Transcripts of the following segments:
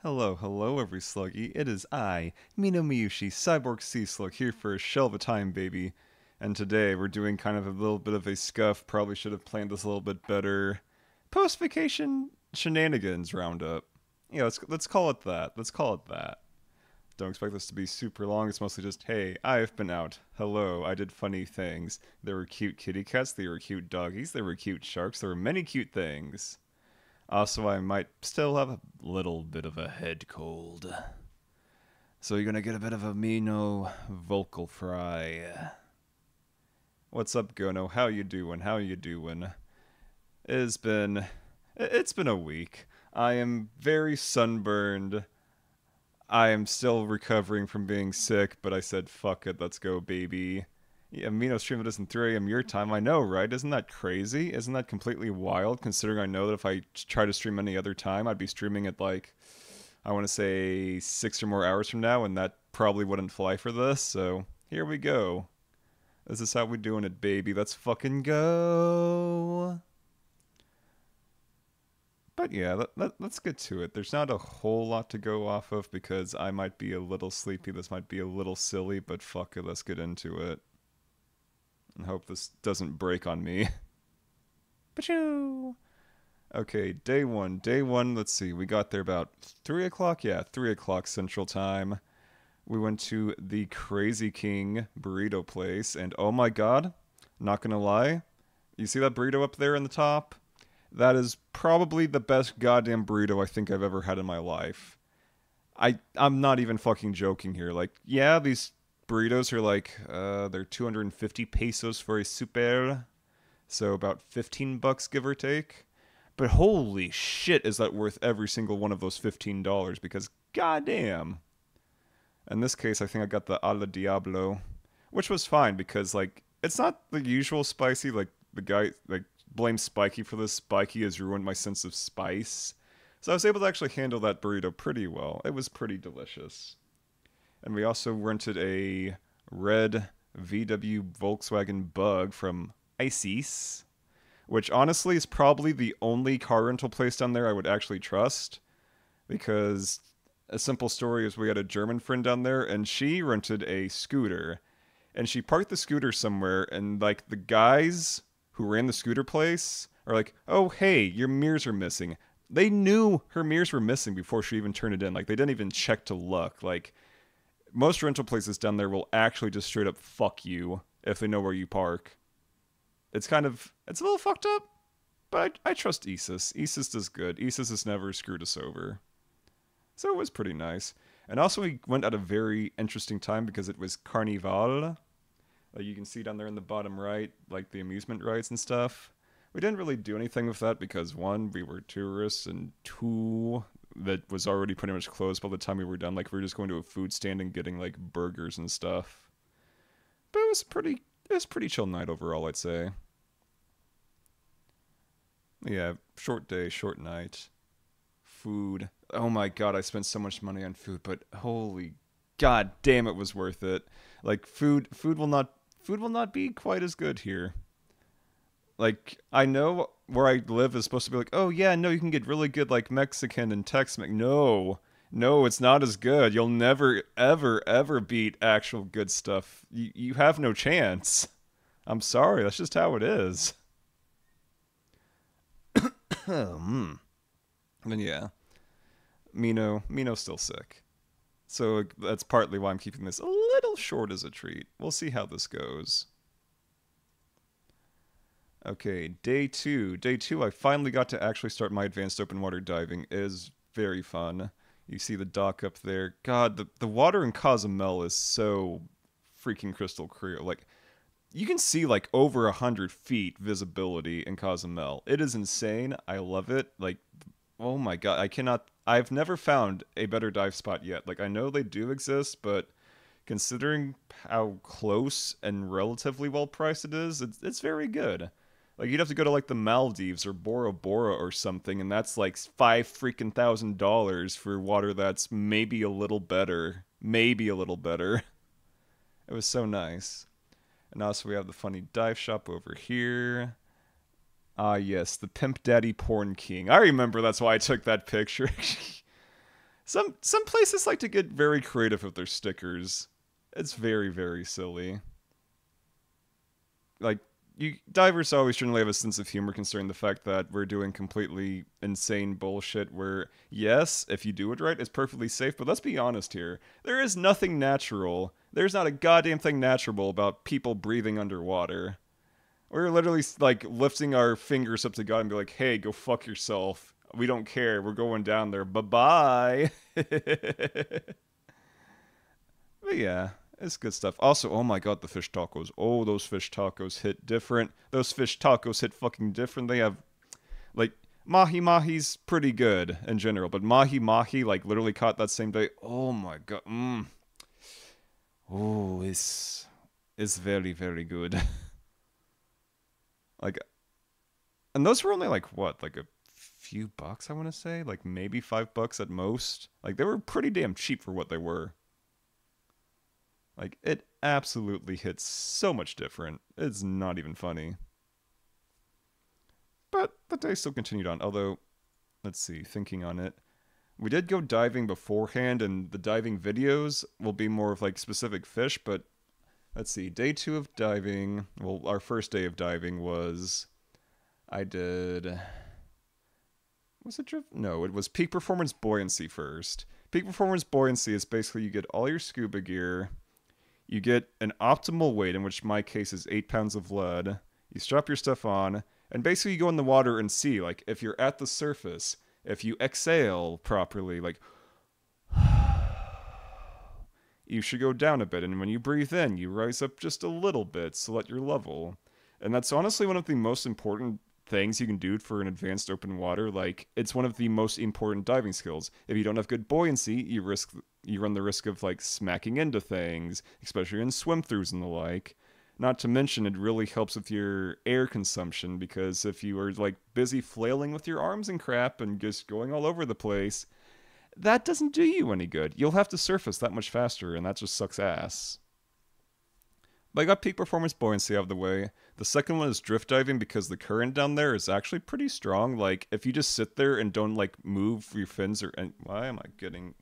Hello, hello, every sluggy. It is I, Mino Miyushi, Cyborg Sea Slug, here for a shell of a time, baby. And today we're doing kind of a little bit of a scuff. Probably should have planned this a little bit better. Post-vacation shenanigans roundup. Yeah, let's call it that. Let's call it that. Don't expect this to be super long. It's mostly just, hey, I've been out. Hello, I did funny things. There were cute kitty cats. There were cute doggies. There were cute sharks. There were many cute things. Also, I might still have a little bit of a head cold. So you're gonna get a bit of a Mino vocal fry. What's up, Gono? How you doing? How you doing? It's been... It's been a week. I am very sunburned. I am still recovering from being sick, but I said, fuck it, let's go, baby. Yeah, Mino streamed this in 3 a.m. your time. I know, right? Isn't that crazy? Isn't that completely wild, considering I know that if I try to stream any other time, I'd be streaming at, like, I want to say 6 or more hours from now, and that probably wouldn't fly for this, so here we go. This is how we doing it, baby. Let's fucking go. But yeah, let's get to it. There's not a whole lot to go off of because I might be a little sleepy. This might be a little silly, but fuck it, let's get into it. And hope this doesn't break on me. Pachoo! Okay, day one. Day one, let's see. We got there about 3 o'clock? Yeah, 3 o'clock Central Time. We went to the Crazy King burrito place, and oh my god, not gonna lie, you see that burrito up there in the top? That is probably the best goddamn burrito I think I've ever had in my life. I'm not even fucking joking here. Like, yeah, these burritos are like, they're 250 pesos for a super, so about 15 bucks give or take. But holy shit, is that worth every single one of those $15? Because goddamn. In this case, I think I got the Ala Diablo, which was fine because, like, it's not the usual spicy. Like, the guy, like, blames Spiky for this. Spiky has ruined my sense of spice. So I was able to actually handle that burrito pretty well. It was pretty delicious. And we also rented a red VW Volkswagen Bug from ISIS, which honestly is probably the only car rental place down there I would actually trust, because a simple story is we had a German friend down there, and she rented a scooter, and she parked the scooter somewhere, and like the guys who ran the scooter place are like, oh hey, your mirrors are missing. They knew her mirrors were missing before she even turned it in. Like, they didn't even check to look. Like, most rental places down there will actually just straight up fuck you if they know where you park. It's a little fucked up, but I trust ISIS. ISIS does good. ISIS has never screwed us over. So it was pretty nice. And also we went at a very interesting time because it was Carnival. You can see down there in the bottom right, like the amusement rides and stuff. We didn't really do anything with that because, one, we were tourists, and two, that was already pretty much closed by the time we were done. Like, we were just going to a food stand and getting, like, burgers and stuff. But it was pretty chill night overall, I'd say. Yeah, short day, short night. Food. Oh my god, I spent so much money on food, but holy god damn, it was worth it. Like, food will not be quite as good here. Like, I know where I live is supposed to be like, oh yeah, no, you can get really good, like, Mexican and Tex-Mex. No. No, it's not as good. You'll never, ever, ever beat actual good stuff. You have no chance. I'm sorry, that's just how it is. And yeah, Mino's still sick. So that's partly why I'm keeping this a little short as a treat. We'll see how this goes. Okay, day two. Day two, I finally got to actually start my advanced open water diving. It is very fun. You see the dock up there. God, the water in Cozumel is so freaking crystal clear. Like, you can see like over 100 feet visibility in Cozumel. It is insane. I love it. Like, oh my god, I've never found a better dive spot yet. Like, I know they do exist, but considering how close and relatively well priced it is, it's very good. Like, you'd have to go to like the Maldives or Bora Bora or something, and that's like $5,000 for water that's maybe a little better. Maybe a little better. It was so nice. And also we have the funny dive shop over here. Yes, the Pimp Daddy Porn King. I remember that's why I took that picture. Some places like to get very creative with their stickers. It's very, very silly. Like, you divers always generally have a sense of humor concerning the fact that we're doing completely insane bullshit where, yes, if you do it right, it's perfectly safe, but let's be honest here. There is nothing natural. There's not a goddamn thing natural about people breathing underwater. We're literally, like, lifting our fingers up to God and be like, hey, go fuck yourself. We don't care. We're going down there. Bye-bye. But yeah, it's good stuff. Also, oh my god, the fish tacos. Oh, those fish tacos hit different. Those fish tacos hit fucking different. They have, like, mahi mahi's pretty good in general, but mahi mahi, like, literally caught that same day. Oh my god. Oh, it's very, very good. Like, and those were only like what, like a few bucks, I want to say, like maybe $5 at most. Like they were pretty damn cheap for what they were. Like it absolutely hits so much different. It's not even funny. But the day still continued on. Although, let's see, thinking on it, we did go diving beforehand, and the diving videos will be more of like specific fish. But let's see, day 2 of diving. Well, our first day of diving was I did. Was it drift? No, it was peak performance buoyancy first. Peak performance buoyancy is basically you get all your scuba gear, you get an optimal weight, in which my case is 8 pounds of lead. You strap your stuff on, and basically you go in the water and see, like, if you're at the surface, if you exhale properly, like, you should go down a bit, and when you breathe in, you rise up just a little bit so that you're level. And that's honestly one of the most important things you can do for an advanced open water. Like, it's one of the most important diving skills. If you don't have good buoyancy, you run the risk of like smacking into things, especially in swim throughs and the like. Not to mention, it really helps with your air consumption, because if you are like busy flailing with your arms and crap and just going all over the place, that doesn't do you any good. You'll have to surface that much faster, and that just sucks ass. But I got peak performance buoyancy out of the way. The second one is drift diving, because the current down there is actually pretty strong. Like, if you just sit there and don't, like, move your fins or... why am I getting...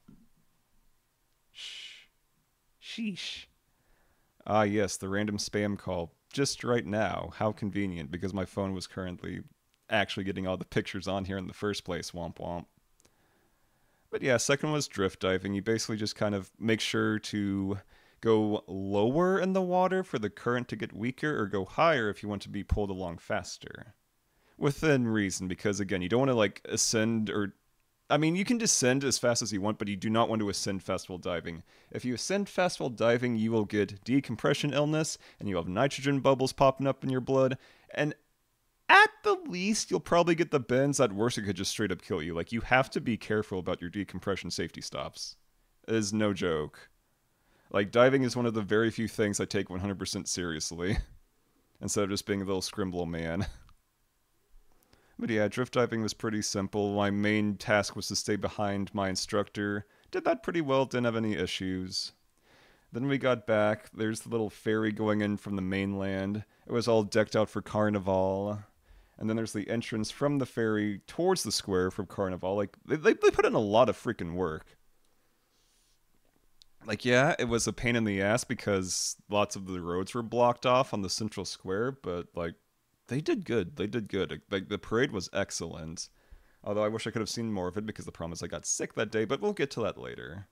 Sheesh. Ah, yes, the random spam call. Just right now. How convenient, because my phone was currently actually getting all the pictures on here in the first place. Womp womp. But yeah, second one was drift diving. You basically just kind of make sure to go lower in the water for the current to get weaker, or go higher if you want to be pulled along faster. Within reason, because again, you don't want to like ascend or... I mean, you can descend as fast as you want, but you do not want to ascend fast while diving. If you ascend fast while diving, you will get decompression illness, and you have nitrogen bubbles popping up in your blood, and at the least, you'll probably get the bends. At worst, it could just straight up kill you. Like, you have to be careful about your decompression safety stops. It is no joke. Like, diving is one of the very few things I take 100% seriously, instead of just being a little scrimble man. But yeah, drift diving was pretty simple. My main task was to stay behind my instructor. Did that pretty well, didn't have any issues. Then we got back. There's the little ferry going in from the mainland. It was all decked out for Carnival. And then there's the entrance from the ferry towards the square from Carnival. Like, they put in a lot of freaking work. Like, yeah, it was a pain in the ass because lots of the roads were blocked off on the central square, but, like, they did good. They did good. Like, the parade was excellent. Although I wish I could have seen more of it, because the problem is I got sick that day, but we'll get to that later.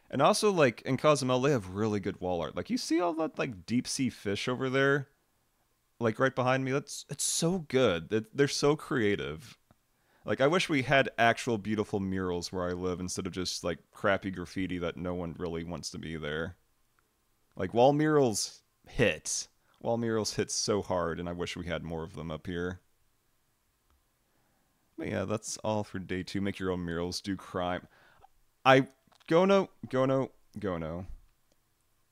And also, like, in Cozumel, they have really good wall art. Like, you see all that, like, deep-sea fish over there? Like, right behind me? It's so good. They're so creative. Like, I wish we had actual beautiful murals where I live, instead of just, like, crappy graffiti that no one really wants to be there. Like, wall murals hit. Wall murals hit so hard, and I wish we had more of them up here. But yeah, that's all for day 2. Make your own murals, do crime. Gono.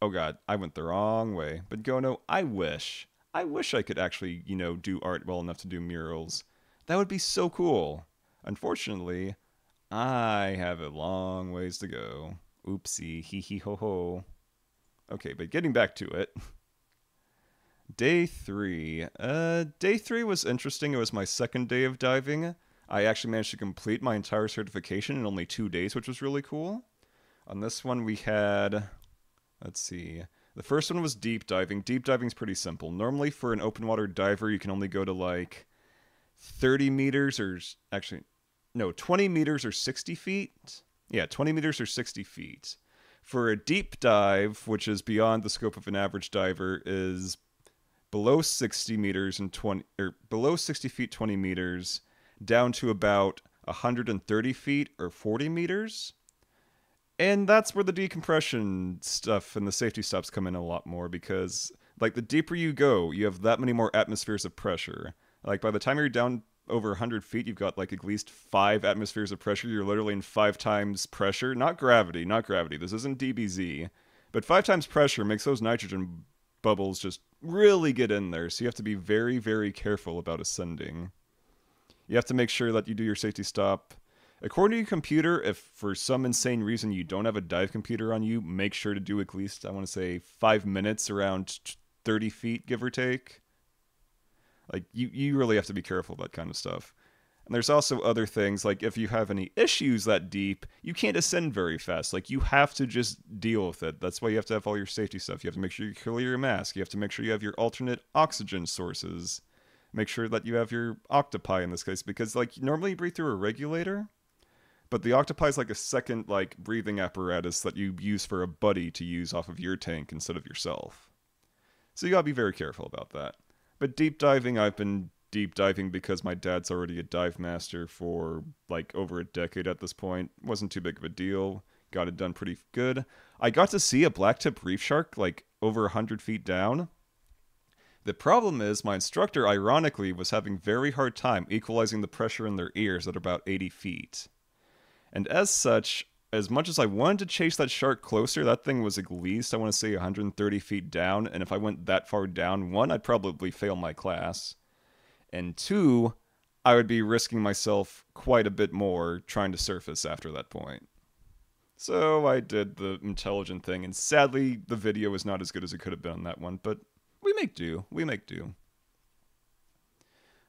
Oh god, I went the wrong way. But Gono, I wish I could actually, you know, do art well enough to do murals. That would be so cool. Unfortunately, I have a long ways to go. Oopsie, hee hee ho ho. Okay, but getting back to it. Day 3. Day 3 was interesting. It was my second day of diving. I actually managed to complete my entire certification in only 2 days, which was really cool. On this one, we had, let's see, the first one was deep diving. Deep diving's pretty simple. Normally, for an open water diver, you can only go to like 30 meters or actually, no, 20 meters or 60 feet. Yeah, 20 meters or 60 feet. For a deep dive, which is beyond the scope of an average diver, is below 60 meters and 20, or below 60 feet, 20 meters, down to about 130 feet or 40 meters. And that's where the decompression stuff and the safety stops come in a lot more because, like, the deeper you go, you have that many more atmospheres of pressure. Like, by the time you're down over 100 feet, you've got, like, at least 5 atmospheres of pressure. You're literally in 5 times pressure. Not gravity, not gravity. This isn't DBZ. But 5 times pressure makes those nitrogen bubbles just really get in there. So you have to be very, very careful about ascending. You have to make sure that you do your safety stop. According to your computer, if for some insane reason you don't have a dive computer on you, make sure to do at least, I want to say, 5 minutes around 30 feet, give or take. Like, you really have to be careful of that kind of stuff. And there's also other things, like if you have any issues that deep, you can't ascend very fast. Like, you have to just deal with it. That's why you have to have all your safety stuff. You have to make sure you clear your mask. You have to make sure you have your alternate oxygen sources. Make sure that you have your octopi in this case, because, like, normally you breathe through a regulator, but the octopi is like a second, like, breathing apparatus that you use for a buddy to use off of your tank instead of yourself. So you gotta be very careful about that. But deep diving, I've been deep diving because my dad's already a dive master for, like, over a decade at this point. Wasn't too big of a deal. Got it done pretty good. I got to see a blacktip reef shark, like, over 100 feet down. The problem is, my instructor, ironically, was having very hard time equalizing the pressure in their ears at about 80 feet. And as such, as much as I wanted to chase that shark closer, that thing was at least, I want to say, 130 feet down, and if I went that far down, 1, I'd probably fail my class, and 2, I would be risking myself quite a bit more trying to surface after that point. So I did the intelligent thing, and sadly, the video was not as good as it could have been on that one, but we make do. We make do.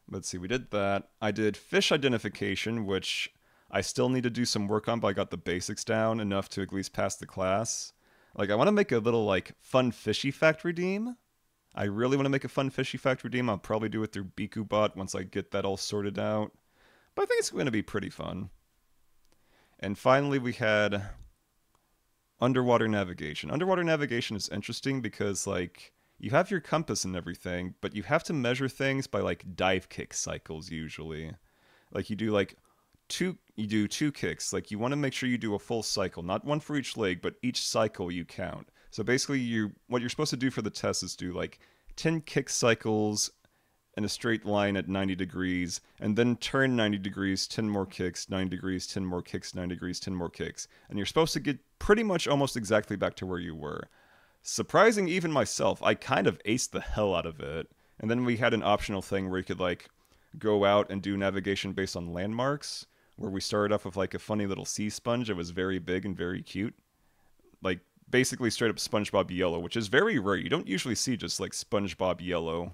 Let's see, we did that. I did fish identification, which I still need to do some work on, but I got the basics down enough to at least pass the class. Like, I want to make a little, like, fun fishy fact redeem. I really want to make a fun fishy fact redeem. I'll probably do it through BikuBot once I get that all sorted out. But I think it's going to be pretty fun. And finally, we had underwater navigation. Underwater navigation is interesting because, like, you have your compass and everything, but you have to measure things by, like, dive kick cycles usually. Like, you do two kicks. Like, you want to make sure you do a full cycle, not one for each leg, but each cycle you count. So basically, what you're supposed to do for the test is do, like, 10 kick cycles in a straight line at 90 degrees, and then turn 90 degrees, 10 more kicks, 90 degrees, 10 more kicks, 90 degrees, 10 more kicks. And you're supposed to get pretty much almost exactly back to where you were. Surprising even myself, I kind of aced the hell out of it. And then we had an optional thing where you could, like, go out and do navigation based on landmarks, where we started off with, like, a funny little sea sponge that was very big and very cute. Like, basically straight up SpongeBob yellow, which is very rare. You don't usually see just, like, SpongeBob yellow.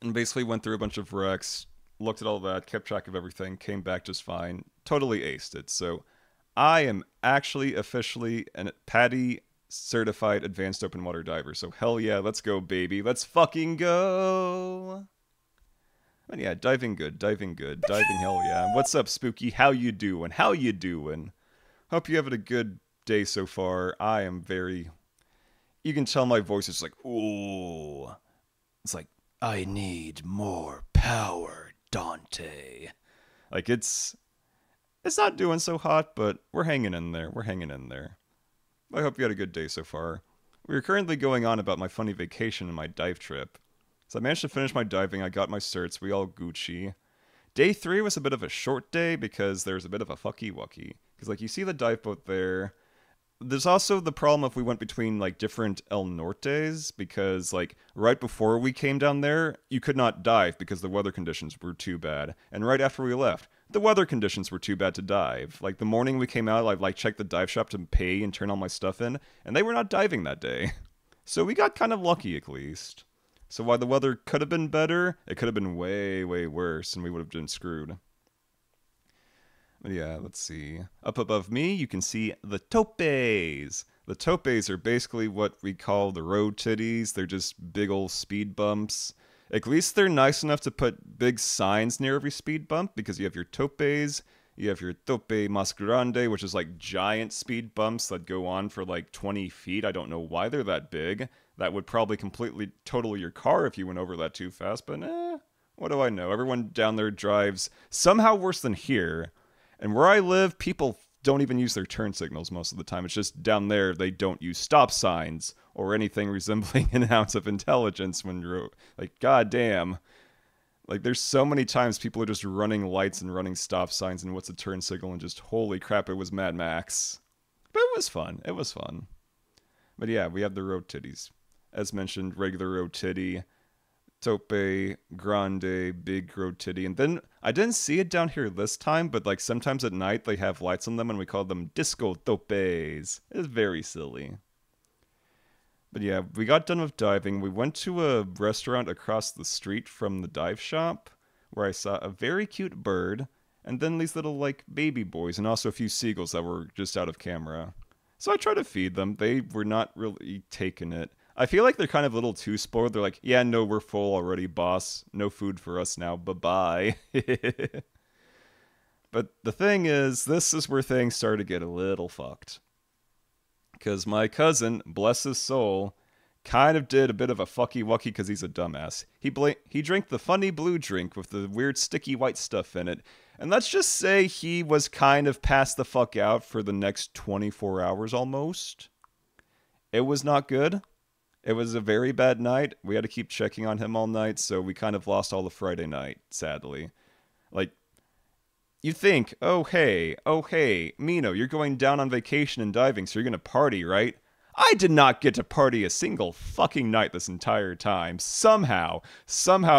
And basically went through a bunch of wrecks, looked at all that, kept track of everything, came back just fine, totally aced it. So I am actually officially a PADI certified advanced open water diver. So hell yeah, let's go, baby. Let's fucking go. And yeah, diving good, diving hell yeah. What's up, Spooky? How you doing? How you doing? Hope you're having a good day so far. I am very... You can tell my voice is like, ooh. It's like, I need more power, Dante. Like, it's not doing so hot, but we're hanging in there. We're hanging in there. I hope you had a good day so far. We are currently going on about my funny vacation and my dive trip. So I managed to finish my diving, I got my certs, we all Gucci. Day 3 was a bit of a short day because there was a bit of a fucky-wucky. Because, like, you see the dive boat there. There's also the problem if we went between, like, different El Nortes, because, like, right before we came down there, you could not dive because the weather conditions were too bad. And right after we left, the weather conditions were too bad to dive. Like, the morning we came out, I, like, checked the dive shop to pay and turn all my stuff in, and they were not diving that day. So we got kind of lucky, at least. So while the weather could have been better, it could have been way, way worse, and we would have been screwed. But yeah, let's see. Up above me, you can see the topes. The topes are basically what we call the road titties. They're just big old speed bumps. At least they're nice enough to put big signs near every speed bump, because you have your topes, you have your tope mas grande, which is like giant speed bumps that go on for like 20 feet. I don't know why they're that big. That would probably completely total your car if you went over that too fast, but what do I know? Everyone down there drives somehow worse than here. And where I live, people don't even use their turn signals most of the time. It's just down there they don't use stop signs or anything resembling an ounce of intelligence when you're like, goddamn. Like, there's so many times people are just running lights and running stop signs and what's a turn signal and just, holy crap, it was Mad Max. But it was fun. It was fun. But yeah, we have the road titties. As mentioned, regular road titty, tope, grande, big road titty. And then, I didn't see it down here this time, but like sometimes at night they have lights on them and we call them disco topes. It's very silly. But yeah, we got done with diving. We went to a restaurant across the street from the dive shop where I saw a very cute bird and then these little like baby boys and also a few seagulls that were just out of camera. So I tried to feed them. They were not really taking it. I feel like they're kind of a little too spoiled. They're like, yeah, no, we're full already, boss. No food for us now. Bye-bye. But the thing is, this is where things started to get a little fucked. Because my cousin, bless his soul, kind of did a bit of a fucky-wucky because he's a dumbass. He drank the funny blue drink with the weird sticky white stuff in it. And let's just say he was kind of passed the fuck out for the next 24 hours almost. It was not good. It was a very bad night. We had to keep checking on him all night, so we kind of lost all the Friday night, sadly. Like, you think, oh hey, Mino, you're going down on vacation and diving, so you're gonna party, right? I did not get to party a single fucking night this entire time. Somehow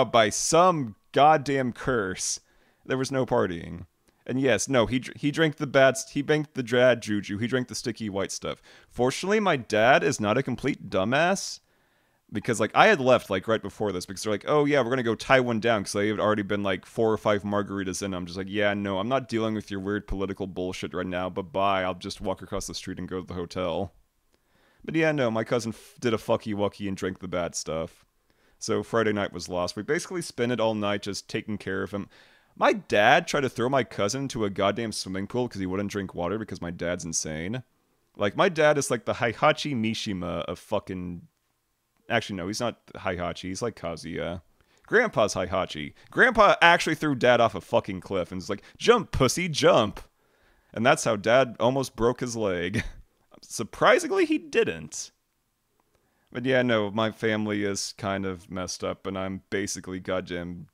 by some goddamn curse, there was no partying. And yes, no, he drank the he banked the bad juju, he drank the sticky white stuff. Fortunately, my dad is not a complete dumbass. Because, like, I had left, like, right before this, because they're like, oh, yeah, we're gonna go tie one down, because they had already been, like, 4 or 5 margaritas in. I'm just like, yeah, no, I'm not dealing with your weird political bullshit right now, but bye, I'll just walk across the street and go to the hotel. But yeah, no, my cousin did a fucky-wucky and drank the bad stuff. So Friday night was lost. We basically spent it all night just taking care of him. My dad tried to throw my cousin into a goddamn swimming pool because he wouldn't drink water because my dad's insane. Like, my dad is like the Heihachi Mishima of fucking... Actually, no, he's not Heihachi. He's like Kazuya. Grandpa's Heihachi. Grandpa actually threw Dad off a fucking cliff and was like, jump, pussy, jump. And that's how Dad almost broke his leg. Surprisingly, he didn't. But yeah, no, my family is kind of messed up, and I'm basically goddamn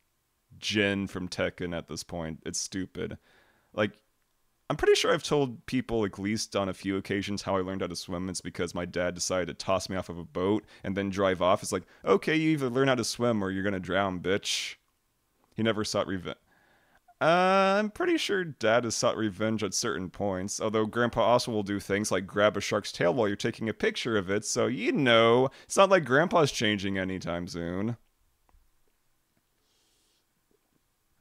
Jin from Tekken at this point. It's stupid. Like, I'm pretty sure I've told people, at least on a few occasions, how I learned how to swim. It's because my dad decided to toss me off of a boat and then drive off. It's like, okay, you either learn how to swim or you're gonna drown, bitch. He never sought revenge. I'm pretty sure Dad has sought revenge at certain points, although Grandpa also will do things like grab a shark's tail while you're taking a picture of it, so you know, it's not like Grandpa's changing anytime soon.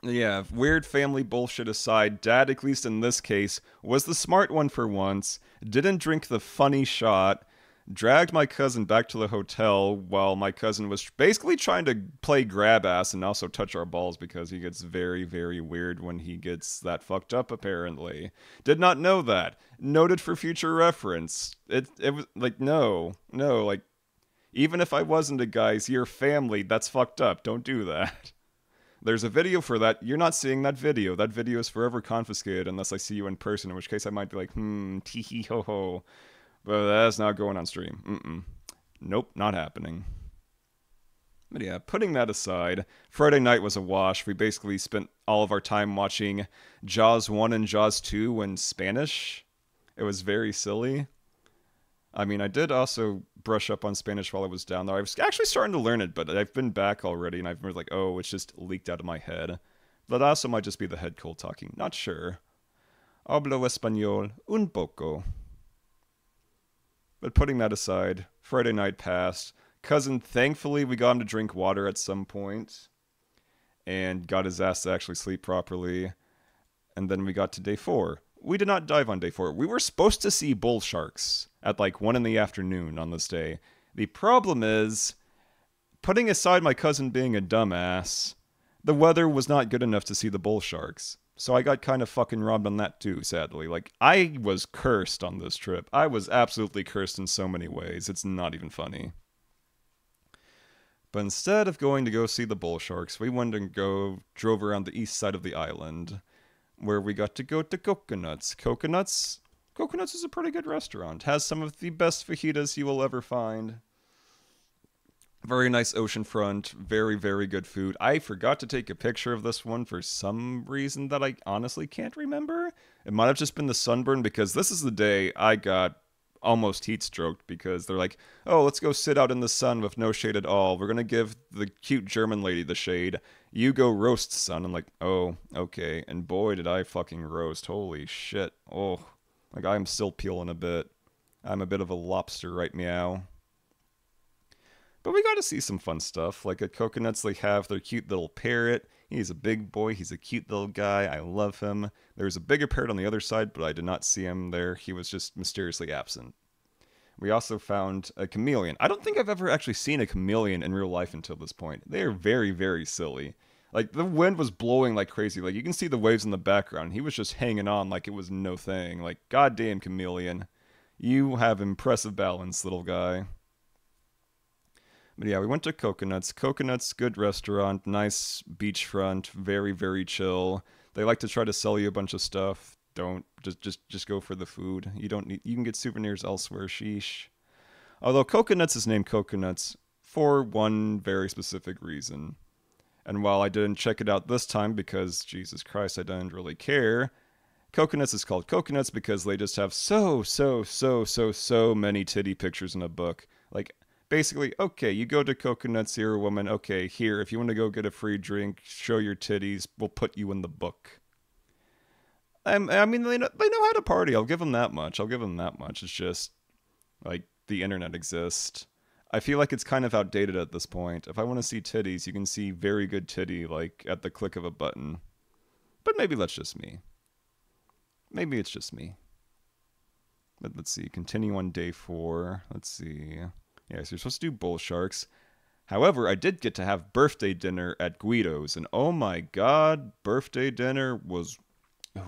Yeah, weird family bullshit aside, Dad, at least in this case, was the smart one for once, didn't drink the funny shot, dragged my cousin back to the hotel while my cousin was basically trying to play grab ass and also touch our balls because he gets very, very weird when he gets that fucked up, apparently. Did not know that. Noted for future reference. It was, like, no, like, even if I wasn't a guy's, your family, that's fucked up. Don't do that. There's a video for that. You're not seeing that video. That video is forever confiscated unless I see you in person, in which case I might be like, tee hee ho ho. But that's not going on stream. Nope, not happening. But yeah, putting that aside, Friday night was a wash. We basically spent all of our time watching Jaws 1 and Jaws 2 in Spanish. It was very silly. I mean, I did also brush up on Spanish while I was down there. I was actually starting to learn it, but I've been back already, and I've been like, oh, it's just leaked out of my head. But also might just be the head cold talking. Not sure. Hablo español un poco. But putting that aside, Friday night passed. cousin, thankfully, we got him to drink water at some point and got his ass to actually sleep properly. And then we got to day 4. We did not dive on day 4. We were supposed to see bull sharks at like 1 in the afternoon on this day. The problem is, putting aside my cousin being a dumbass, the weather was not good enough to see the bull sharks. So I got kind of fucking robbed on that too, sadly. Like, I was cursed on this trip. I was absolutely cursed in so many ways. It's not even funny. But instead of going to go see the bull sharks, we went and drove around the east side of the island, where we got to go to Coconuts. Coconuts is a pretty good restaurant. Has some of the best fajitas you will ever find. Very nice oceanfront, very, very good food. I forgot to take a picture of this one for some reason that I honestly can't remember. It might have just been the sunburn, because this is the day I got almost heat stroked, because they're like, oh, let's go sit out in the sun with no shade at all. We're going to give the cute German lady the shade. You go roast, son. I'm like, oh, okay. And boy, did I fucking roast. Holy shit. Oh, like I'm still peeling a bit. I'm a bit of a lobster right meow. But we got to see some fun stuff. Like at Coconuts, they have their cute little parrot. He's a big boy. He's a cute little guy. I love him. There's a bigger parrot on the other side, but I did not see him there. He was just mysteriously absent. We also found a chameleon. I don't think I've ever actually seen a chameleon in real life until this point. They are very, very silly. Like, the wind was blowing like crazy. Like, you can see the waves in the background. He was just hanging on like it was no thing. Like, goddamn chameleon. You have impressive balance, little guy. But yeah, we went to Coconuts. Coconuts, good restaurant, nice beachfront, very, very chill. They like to try to sell you a bunch of stuff. Don't just go for the food. You don't need. You can get souvenirs elsewhere. Sheesh. Although Coconuts is named Coconuts for one very specific reason. And while I didn't check it out this time because Jesus Christ, I didn't really care. Coconuts is called Coconuts because they just have so many titty pictures in a book. Like, basically, okay, you go to Coconuts, you're a woman. Okay, here, if you want to go get a free drink, show your titties, we'll put you in the book. I mean, they know how to party. I'll give them that much. It's just, like, the internet exists. I feel like it's kind of outdated at this point. If I want to see titties, you can see very good titty, like, at the click of a button. But maybe that's just me. Maybe it's just me. But let's see. Continue on day 4. Let's see. Yeah, so you're supposed to do bull sharks. However, I did get to have birthday dinner at Guido's. And oh my god, birthday dinner was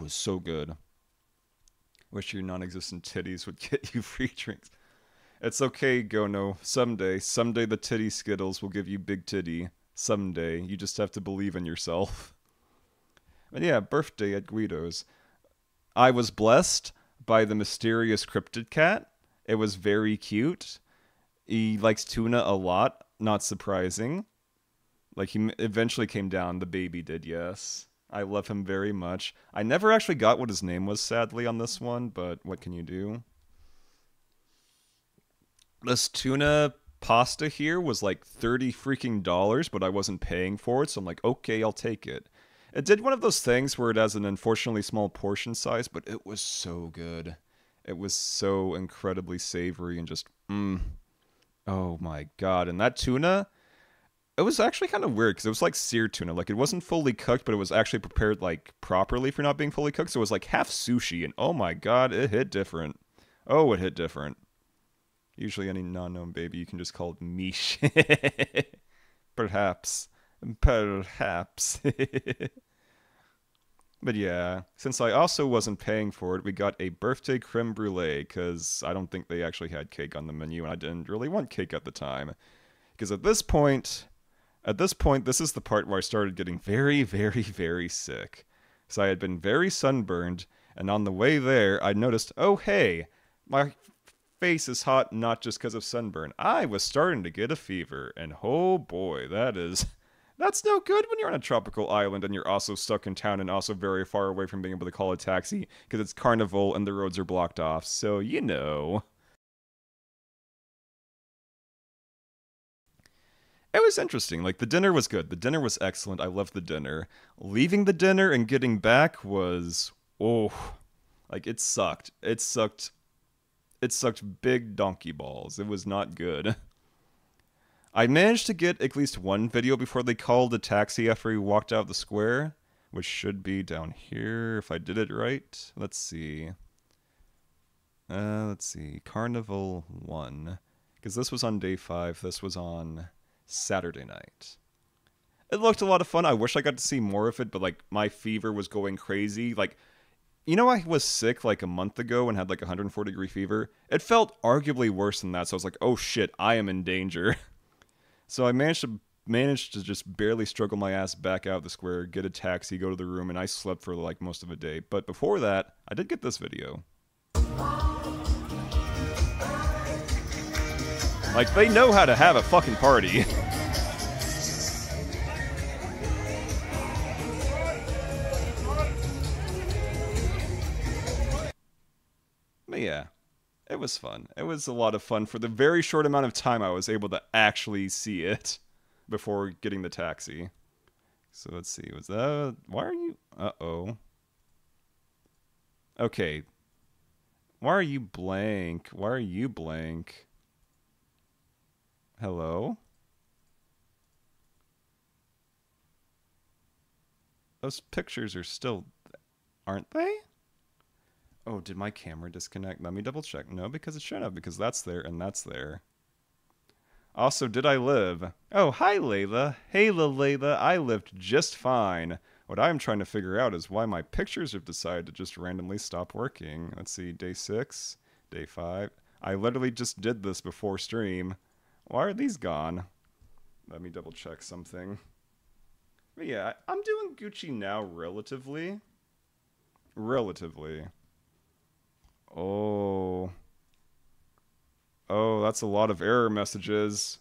so good. Wish your non-existent titties would get you free drinks. It's okay, Gono. Someday the titty Skittles will give you big titty. Someday. You just have to believe in yourself. But yeah, birthday at Guido's. I was blessed by the mysterious cryptid cat. It was very cute. He likes tuna a lot. Not surprising. Like, he eventually came down. The baby did, yes. I love him very much. I never actually got what his name was, sadly, on this one, but what can you do? This tuna pasta here was like $30 freaking dollars, but I wasn't paying for it, so I'm like, okay, I'll take it. It did one of those things where it has an unfortunately small portion size, but it was so good. It was so incredibly savory and just, oh my god. And that tuna, it was actually kind of weird because it was like seared tuna. Like, it wasn't fully cooked, but it was actually prepared like properly for not being fully cooked. So it was like half sushi, and oh my god, it hit different. Oh, it hit different. Usually any non-known baby, you can just call it miche. Perhaps. But yeah, since I also wasn't paying for it, we got a birthday creme brulee, because I don't think they actually had cake on the menu, and I didn't really want cake at the time. Because at this point, this is the part where I started getting very, very, very sick. So I had been very sunburned, and on the way there, I noticed, oh hey, my face is hot not just because of sunburn. I was starting to get a fever, and oh boy, that's no good when you're on a tropical island and you're also stuck in town and also very far away from being able to call a taxi because it's carnival and the roads are blocked off. So, you know. It was interesting. Like, the dinner was good. The dinner was excellent. I loved the dinner. Leaving the dinner and getting back was, like, it sucked. It sucked big donkey balls. It was not good. I managed to get at least one video before they called a taxi after he walked out of the square, which should be down here if I did it right. Let's see. Carnival 1. Because this was on day 5, this was on Saturday night. It looked a lot of fun. I wish I got to see more of it, but like my fever was going crazy. Like, you know, I was sick like a month ago and had like 104-degree fever. It felt arguably worse than that, so I was like, oh shit, I am in danger. So I managed to just barely struggle my ass back out of the square, get a taxi, go to the room, and I slept for like most of the day. But before that, I did get this video. Like, they know how to have a fucking party. But yeah, it was fun. It was a lot of fun for the very short amount of time I was able to actually see it before getting the taxi. So let's see, was that... Why are you... Uh-oh. Okay. Why are you blank? Why are you blank? Hello? Those pictures are still... Aren't they? Oh, did my camera disconnect? Let me double check. No, because it should have, because that's there and that's there. Also, did I live? Oh, hi, Layla. Hey, Layla, I lived just fine. What I'm trying to figure out is why my pictures have decided to just randomly stop working. Let's see, day 6, day 5. I literally just did this before stream. Why are these gone? Let me double check something. But yeah, I'm doing Gucci now, relatively. Relatively. Oh. Oh, that's a lot of error messages.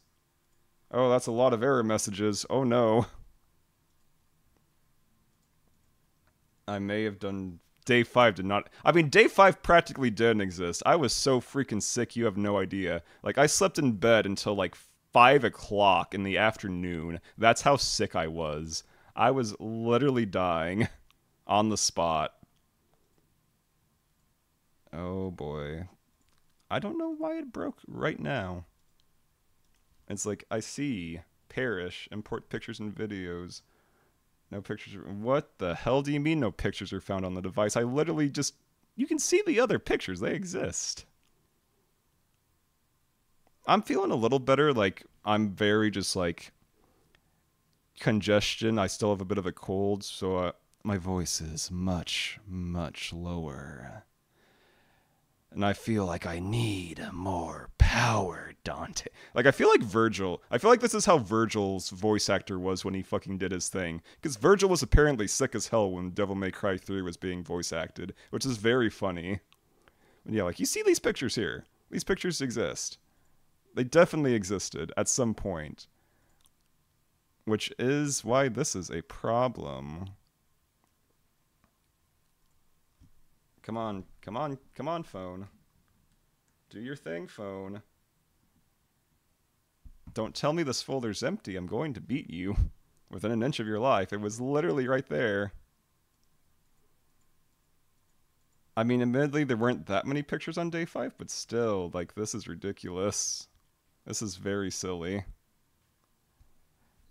Oh, that's a lot of error messages. Oh no. I may have done... Day 5 did not... I mean, day 5 practically didn't exist. I was so freaking sick, you have no idea. Like, I slept in bed until like 5 o'clock in the afternoon. That's how sick I was. I was literally dying on the spot. Oh boy. I don't know why it broke right now. It's like, I see. Perish. Import pictures and videos. No pictures. What the hell do you mean no pictures are found on the device? I literally just... You can see the other pictures. They exist. I'm feeling a little better. Like, I'm very just like... Congestion. I still have a bit of a cold, so my voice is much, much lower. And I feel like I need more power, Dante. Like, I feel like Virgil. I feel like this is how Virgil's voice actor was when he fucking did his thing. Because Virgil was apparently sick as hell when Devil May Cry 3 was being voice acted, which is very funny. And yeah, like, you see these pictures here. These pictures exist. They definitely existed at some point. Which is why this is a problem. Come on, come on, come on, phone. Do your thing, phone. Don't tell me this folder's empty. I'm going to beat you within an inch of your life. It was literally right there. I mean, admittedly, there weren't that many pictures on day 5, but still, like, this is ridiculous. This is very silly.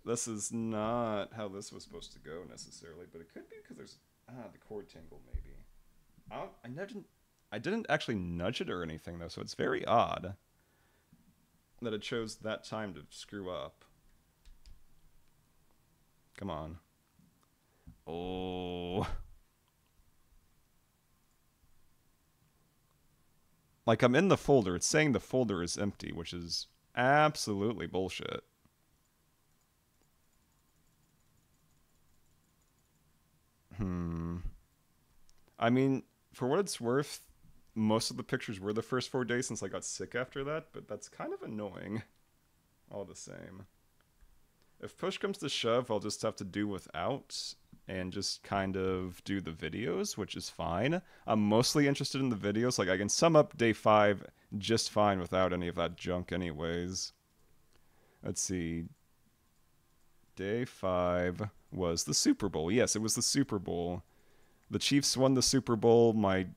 This is not how this was supposed to go, necessarily, but it could be because there's... the cord tangle, maybe. I didn't actually nudge it or anything, though, so it's very odd that it chose that time to screw up. Come on. Oh. Like, I'm in the folder. It's saying the folder is empty, which is absolutely bullshit. I mean, for what it's worth, most of the pictures were the first 4 days since I got sick after that, but that's kind of annoying. All the same. If push comes to shove, I'll just have to do without and just kind of do the videos, which is fine. I'm mostly interested in the videos. Like, I can sum up day 5 just fine without any of that junk anyways. Let's see. Day 5 was the Super Bowl. Yes, it was the Super Bowl. The Chiefs won the Super Bowl. My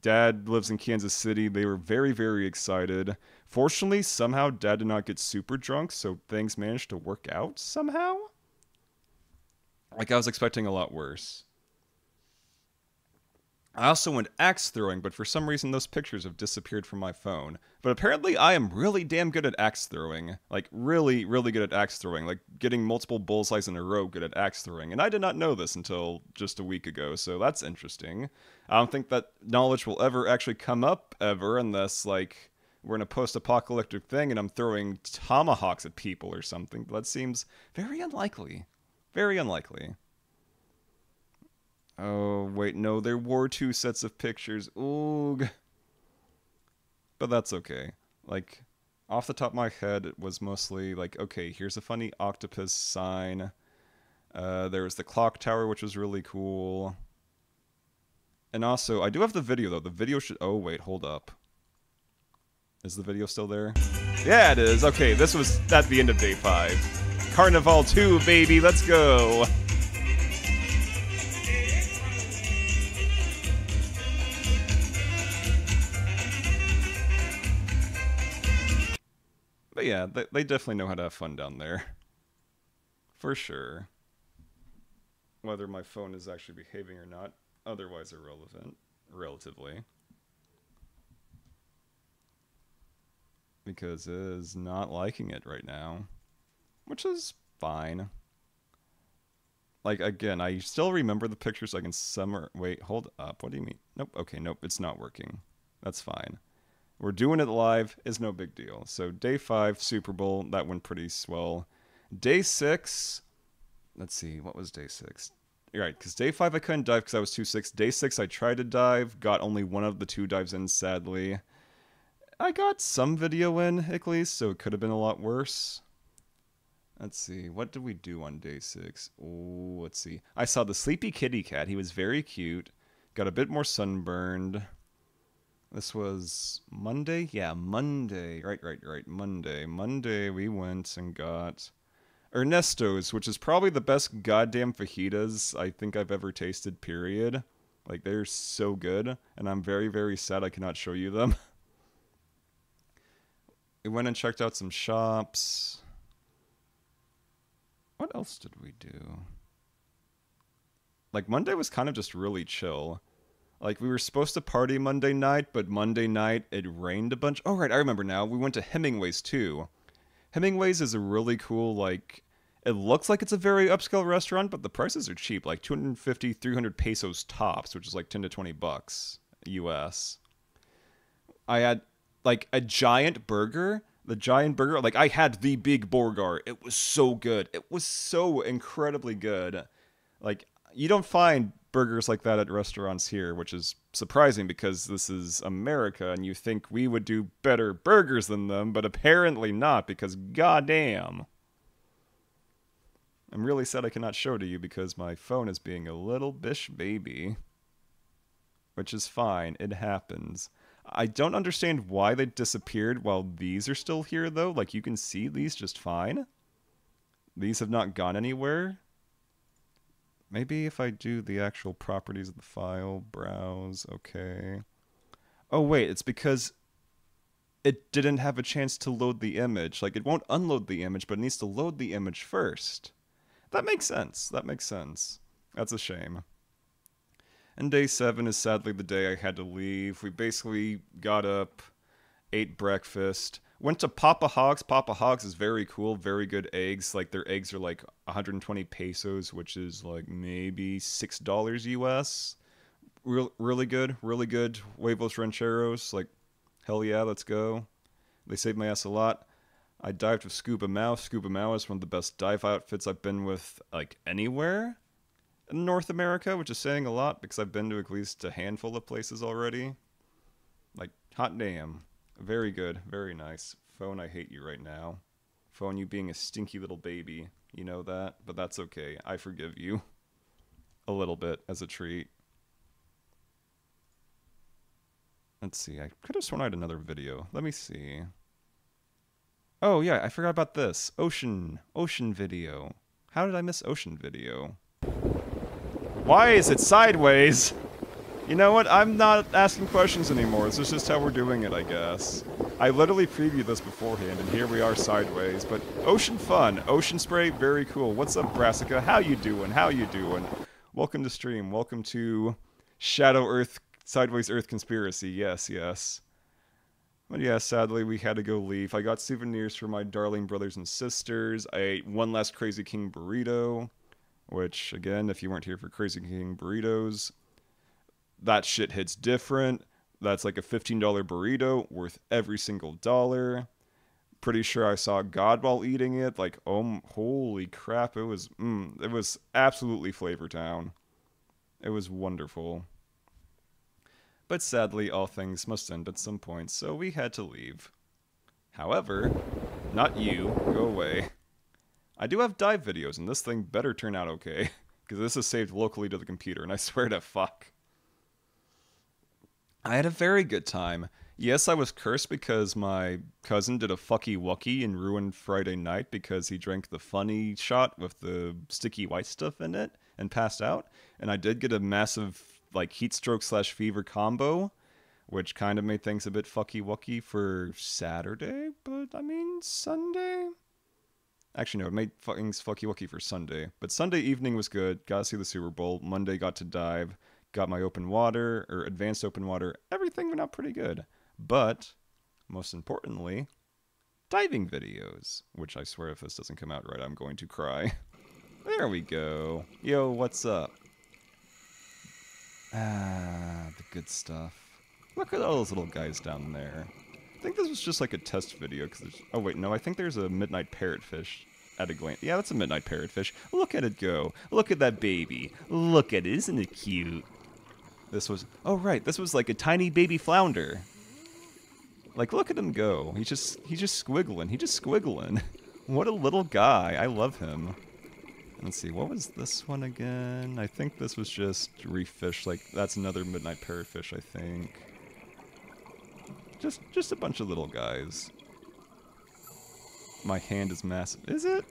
Dad lives in Kansas City. They were very, very excited. Fortunately, somehow Dad did not get super drunk, so things managed to work out somehow. Like, I was expecting a lot worse. I also went axe throwing, but for some reason those pictures have disappeared from my phone. But apparently I am really damn good at axe throwing. Like, really, really good at axe throwing. Like, getting multiple bullseyes in a row good at axe throwing. And I did not know this until just a week ago, so that's interesting. I don't think that knowledge will ever actually come up ever unless, like, we're in a post-apocalyptic thing and I'm throwing tomahawks at people or something. That seems very unlikely. Very unlikely. Oh, wait, no, there were 2 sets of pictures. Oog. But that's okay. Like, off the top of my head, it was mostly like, okay, here's a funny octopus sign. There was the clock tower, which was really cool. And also, I do have the video, though. The video should... Oh, wait, hold up. Is the video still there? Yeah, it is. Okay, this was at the end of day 5. Carnival 2, baby, let's go! But yeah, they definitely know how to have fun down there. For sure. Whether my phone is actually behaving or not, otherwise irrelevant, relatively. Because it is not liking it right now. Which is fine. Like, again, I still remember the pictures like in summer. Wait, hold up. What do you mean? Nope. Okay, nope. It's not working. That's fine. We're doing it live. Is no big deal. So, day 5, Super Bowl. That went pretty swell. Day 6. Let's see. What was day 6? You're right, because day 5 I couldn't dive because I was too sick. Day 6 I tried to dive. Got only one of the 2 dives in, sadly. I got some video in, at least, so it could have been a lot worse. Let's see, what did we do on day 6? Oh, let's see. I saw the sleepy kitty cat. He was very cute. Got a bit more sunburned. This was Monday? Yeah, Monday. Right, Monday. Monday we went and got Ernesto's, which is probably the best goddamn fajitas I think I've ever tasted, period. Like, they're so good, and I'm very, very sad I cannot show you them. We went and checked out some shops. What else did we do? Like, Monday was kind of just really chill. Like, we were supposed to party Monday night, but Monday night it rained a bunch. Oh, right, I remember now. We went to Hemingway's, too. Hemingway's is a really cool, like... It looks like it's a very upscale restaurant, but the prices are cheap. Like, 250, 300 pesos tops, which is like 10 to 20 bucks US. I had, like, a giant burger. The giant burger, like, I had the big burger. It was so good. It was so incredibly good. Like, you don't find burgers like that at restaurants here, which is surprising because this is America and you think we would do better burgers than them, but apparently not because goddamn. I'm really sad I cannot show to you because my phone is being a little bish baby. Which is fine, it happens. I don't understand why they disappeared while these are still here though, like you can see these just fine. These have not gone anywhere. Maybe if I do the actual properties of the file, browse, okay. Oh wait, it's because it didn't have a chance to load the image. Like, it won't unload the image, but it needs to load the image first. That makes sense. That makes sense. That's a shame. And day 7 is sadly the day I had to leave. We basically got up, ate breakfast, went to Papa Hogs. Papa Hogs is very cool, very good eggs. Like, their eggs are like 120 pesos, which is like maybe $6 US. Really good, really good. Huevos rancheros, like, hell yeah, let's go. They saved my ass a lot. I dived with Scuba Mao. Scuba Mao is one of the best dive outfits I've been with, like, anywhere in North America, which is saying a lot because I've been to at least a handful of places already. Like, hot damn. Very good, very nice. Phone, I hate you right now. Phone, you being a stinky little baby. You know that? But that's okay. I forgive you. A little bit, as a treat. Let's see, I could have sworn I had another video. Let me see. Oh yeah, I forgot about this. Ocean video. How did I miss ocean video? Why is it sideways? You know what? I'm not asking questions anymore. This is just how we're doing it, I guess. I literally previewed this beforehand, and here we are sideways. But ocean fun. Ocean spray, very cool. What's up, Brassica? How you doing? How you doing? Welcome to stream. Welcome to Shadow Earth, Sideways Earth Conspiracy. Yes, yes. But yeah, sadly, we had to go leave. I got souvenirs for my darling brothers and sisters. I ate one last Crazy King burrito, which, again, if you weren't here for Crazy King burritos, that shit hits different. That's like a $15 burrito worth every single dollar. Pretty sure I saw God while eating it. Like, oh, holy crap. It was absolutely Flavor Town. It was wonderful. But sadly, all things must end at some point, so we had to leave. However, not you. Go away. I do have dive videos, and this thing better turn out okay. Because this is saved locally to the computer, and I swear to fuck. I had a very good time. Yes, I was cursed because my cousin did a fucky wucky and ruined Friday night because he drank the funny shot with the sticky white stuff in it and passed out. And I did get a massive, like, heat stroke / fever combo, which kind of made things a bit fucky wucky for Saturday, but I mean, Sunday? Actually, no, it made things fucky wucky for Sunday. But Sunday evening was good. Got to see the Super Bowl. Monday got to dive. Got my open water, or advanced open water. Everything went out pretty good. But, most importantly, diving videos. Which I swear if this doesn't come out right, I'm going to cry. There we go. Yo, what's up? Ah, the good stuff. Look at all those little guys down there. I think this was just like a test video, because there's... Oh wait, no, I think there's a midnight parrotfish at a glance. Yeah, that's a midnight parrotfish. Look at it go. Look at that baby. Look at it, isn't it cute? This was... Oh right, this was like a tiny baby flounder. Like, look at him go. He's just squiggling. He's just squiggling. What a little guy. I love him. Let's see, what was this one again? I think this was just reef fish. Like, that's another midnight parrotfish, I think. Just a bunch of little guys. My hand is massive. Is it?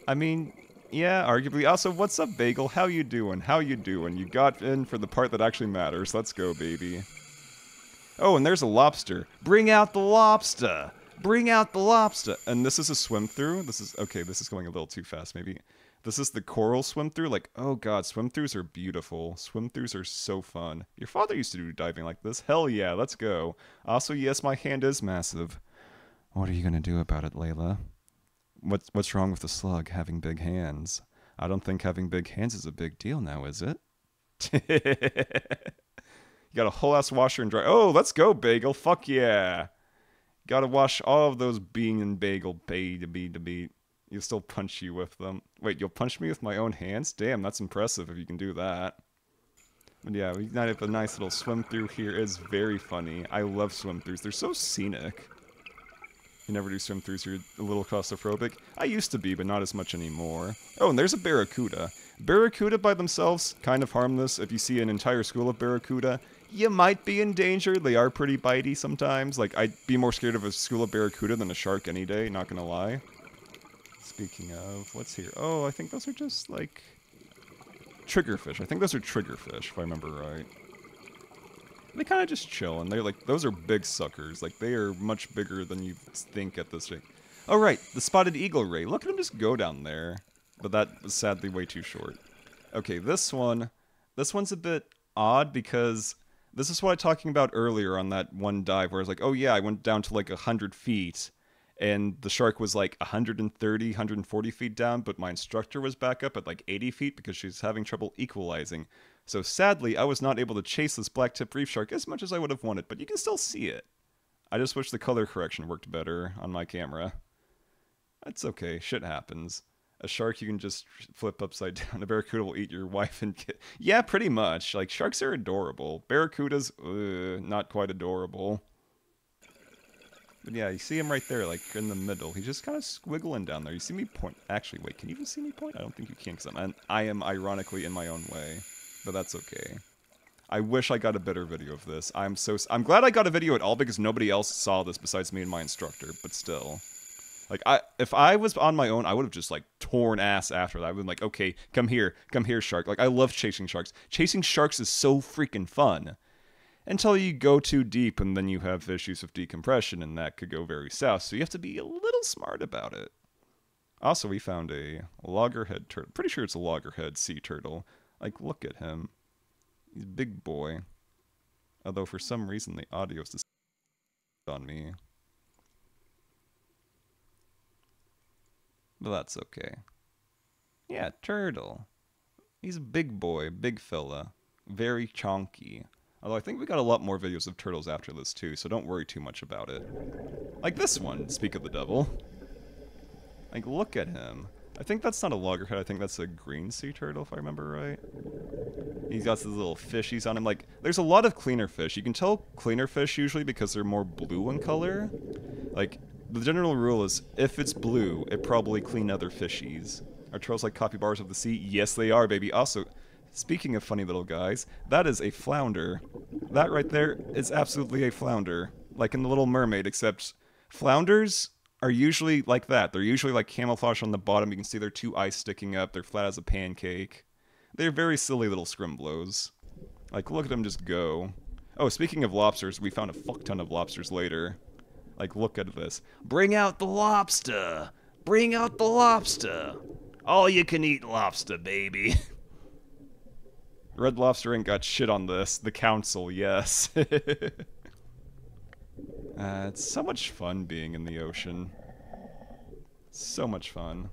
I mean, yeah, arguably. Also, what's up, Bagel? How you doing? How you doing? You got in for the part that actually matters. Let's go, baby. Oh, and there's a lobster. Bring out the lobster! Bring out the lobster! And this is a swim through. This is... Okay, this is going a little too fast, maybe. This is the coral swim through. Like, oh god, swim throughs are beautiful. Swim throughs are so fun. Your father used to do diving like this. Hell yeah, let's go. Also, yes, my hand is massive. What are you gonna do about it, Layla? What's wrong with the slug having big hands? I don't think having big hands is a big deal now, is it? You got a whole ass washer and dryer. Oh, let's go, Bagel. Fuck yeah. Gotta wash all of those bean and bagel bead. You'll still punch you with them. Wait, you'll punch me with my own hands? Damn, that's impressive if you can do that. But yeah, we got a nice little swim through here. It's very funny. I love swim throughs. They're so scenic. You never do swim throughs, you're a little claustrophobic. I used to be, but not as much anymore. Oh, and there's a barracuda. Barracuda by themselves, kind of harmless. If you see an entire school of barracuda, you might be in danger. They are pretty bitey sometimes. Like, I'd be more scared of a school of barracuda than a shark any day, not gonna lie. Speaking of, what's here? Oh, I think those are just, like, triggerfish. I think those are triggerfish, if I remember right. They kind of just chill, and they're like, those are big suckers. Like, they are much bigger than you think at this rate. Oh, right, the spotted eagle ray. Look at him just go down there. But that was sadly way too short. Okay, this one's a bit odd because this is what I was talking about earlier on that one dive where I was like, oh yeah, I went down to like 100 feet, and the shark was like 130, 140 feet down, but my instructor was back up at like 80 feet because she's having trouble equalizing. So sadly, I was not able to chase this blacktip reef shark as much as I would have wanted, but you can still see it. I just wish the color correction worked better on my camera. That's okay, shit happens. A shark you can just flip upside down. A barracuda will eat your wife and kid. Yeah, pretty much. Like, sharks are adorable. Barracudas, not quite adorable. But yeah, you see him right there, like, in the middle. He's just kind of squiggling down there. You see me point? Actually, wait, can you even see me point? I don't think you can, because I am ironically in my own way. But that's okay. I wish I got a better video of this. I'm glad I got a video at all, because nobody else saw this besides me and my instructor, but still. Like, if I was on my own, I would have just, like, torn ass after that. I would have been like, okay, come here, shark. Like, I love chasing sharks. Chasing sharks is so freaking fun. Until you go too deep, and then you have issues with decompression, and that could go very south. So you have to be a little smart about it. Also, we found a loggerhead turtle. Pretty sure it's a loggerhead sea turtle. Like, look at him. He's a big boy. Although, for some reason, the audio is on me. But that's okay. Yeah, turtle. He's a big boy, big fella. Very chonky. Although I think we got a lot more videos of turtles after this too, so don't worry too much about it. Like this one, speak of the devil. Like, look at him. I think that's not a loggerhead, I think that's a green sea turtle, if I remember right. He's got these little fishies on him. Like, there's a lot of cleaner fish. You can tell cleaner fish usually because they're more blue in color. Like, the general rule is, if it's blue, it probably clean other fishies. Are turtles like capybaras of the sea? Yes, they are, baby. Also, speaking of funny little guys, that is a flounder. That right there is absolutely a flounder. Like in The Little Mermaid, except flounders are usually like that. They're usually like camouflage on the bottom. You can see their two eyes sticking up. They're flat as a pancake. They're very silly little scrimblows. Like, look at them just go. Oh, speaking of lobsters, we found a fuck ton of lobsters later. Like, look at this. Bring out the lobster! Bring out the lobster! All you can eat lobster, baby. Red Lobster ain't got shit on this. The council, yes. It's so much fun being in the ocean. So much fun.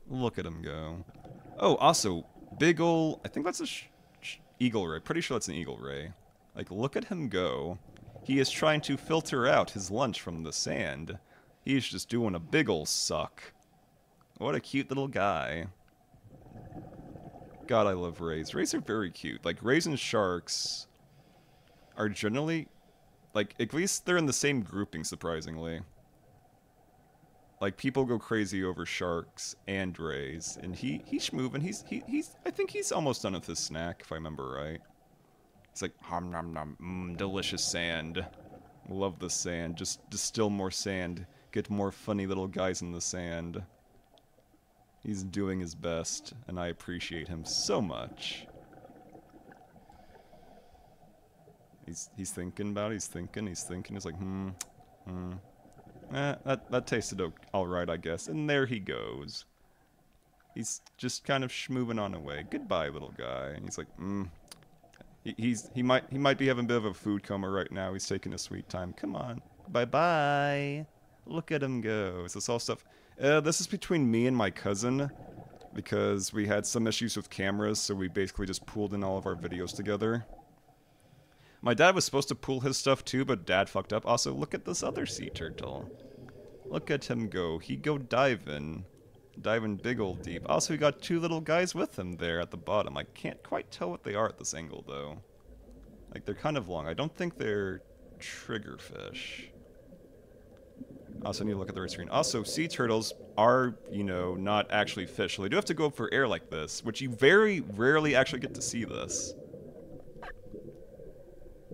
Look at him go. Oh, also, big ol'... I think that's a eagle ray. Pretty sure that's an eagle ray. Like, look at him go. He is trying to filter out his lunch from the sand. He's just doing a big ol' suck. What a cute little guy. God, I love rays. Rays are very cute. Like, rays and sharks are generally... Like, at least they're in the same grouping, surprisingly. Like, people go crazy over sharks and rays. And he's moving. He's I think he's almost done with his snack, if I remember right. He's like, hum nom nom, delicious sand. Love the sand. Just distill more sand. Get more funny little guys in the sand. He's doing his best, and I appreciate him so much. He's thinking about it, he's thinking, he's like, that tasted alright, I guess. And there he goes. He's just kind of moving on away. Goodbye, little guy. And he's like, he might be having a bit of a food coma right now. He's taking a sweet time. Come on. Bye-bye. Look at him go. Is this all stuff? This is between me and my cousin, because we had some issues with cameras, so we basically just pooled in all of our videos together. My dad was supposed to pool his stuff too, but Dad fucked up. Also, look at this other sea turtle. Look at him go. He go diving. Diving big old deep. Also, we got two little guys with him there at the bottom. I can't quite tell what they are at this angle, though. Like, they're kind of long. I don't think they're triggerfish. Also, I need to look at the right screen. Also, sea turtles are, you know, not actually fish. So they do have to go up for air like this, which you very rarely actually get to see this.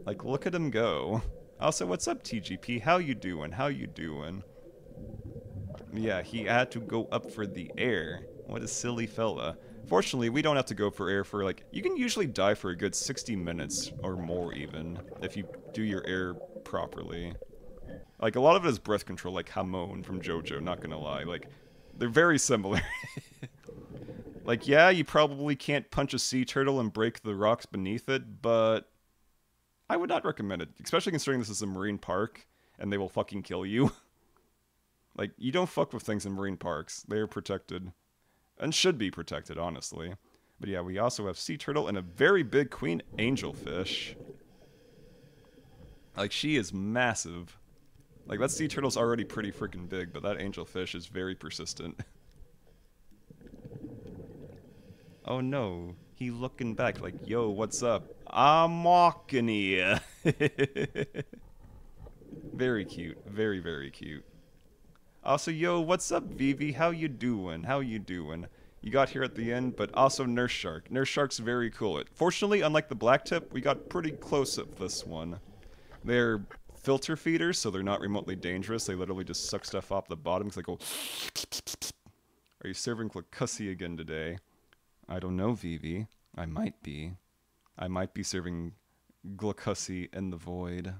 Like, look at him go. Also, what's up, TGP? How you doing? How you doing? Yeah, he had to go up for the air. What a silly fella. Fortunately, we don't have to go for air for, like... You can usually dive for a good 60 minutes, or more even, if you do your air properly. Like, a lot of it is breath control, like Hamon from JoJo, not gonna lie. Like, they're very similar. Like, yeah, you probably can't punch a sea turtle and break the rocks beneath it, but... I would not recommend it, especially considering this is a marine park, and they will fucking kill you. Like, you don't fuck with things in marine parks. They are protected. And should be protected, honestly. But yeah, we also have sea turtle and a very big queen angelfish. Like, she is massive. Like, that sea turtle's already pretty freaking big, but that angelfish is very persistent. Oh no, he looking back like, yo, what's up? I'm walking here. Very cute. Very, very cute. Also, yo, what's up, Vivi? How you doing? How you doing? You got here at the end, but also Nurse Shark. Nurse Shark's very cool. Fortunately, unlike the black tip, we got pretty close at this one. They're filter feeders, so they're not remotely dangerous. They literally just suck stuff off the bottom. They go, are you serving Glucussi again today? I don't know, Vivi. I might be. I might be serving Glucussi in the void.